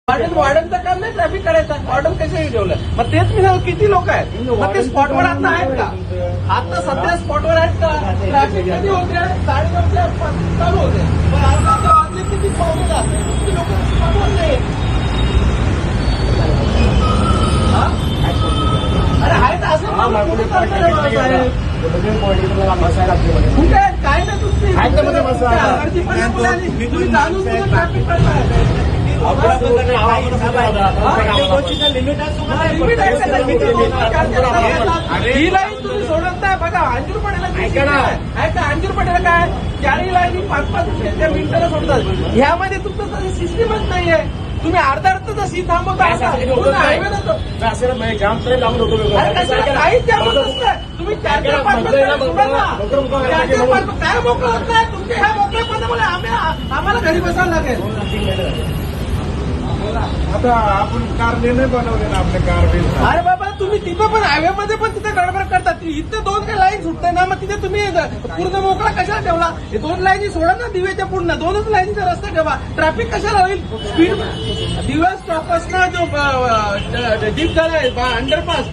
वॉर्डनचं काम नाही ट्रॅफिक करायचं. वॉर्डन कशाही ठेवलं. मग तेच मी सांगू, किती लोक आहेत मग ते स्पॉटवर आता आहेत का? आता सध्या स्पॉटवर आहेत का? ट्रॅफिक कधी होते? 9:30 चालू होते. पण आता वाजले किती पावले जाते. किती लोक स्पॉटवर नाही. अरे आहेत असं कुठे आहेत? काय नाही तुमची तुम्ही जाणून ट्रॅफिक करताय. ही लाईन तुम्ही सोडत नाही. बघा अंजूर पटेला अंजूर पटेला काय 4 लाईनी 5-5 मिनिटाला सोडतात. ह्यामध्ये तुमचं सिस्टीमच नाहीये. तुम्ही अर्धा तर सी थांबवता. काहीच जाम होत नसतं. तुम्ही 4-5 काय मोकळं होत नाही. तुमच्या ह्या मोकळेपणामुळे आम्हाला घरी बसायला लागेल. आता आपण कार नाही बनवले ना आपल्या कार. अरे बाबा तुम्ही तिथं पण हायवेमध्ये पण तिथे गडबड करतात. इथं 2 काही लाईन सुटते ना. मग तिथे तुम्ही पूर्ण मोकळा कशाला ठेवला? हे 2 लाईनी सोडा ना दिव्याच्या पूर्ण. 2च लाईनीचा रस्ता ठेवा. ट्रॅफिक कशाला होईल? स्पीड दिवस स्टॉप असणार जो डीप झालाय अंडरपास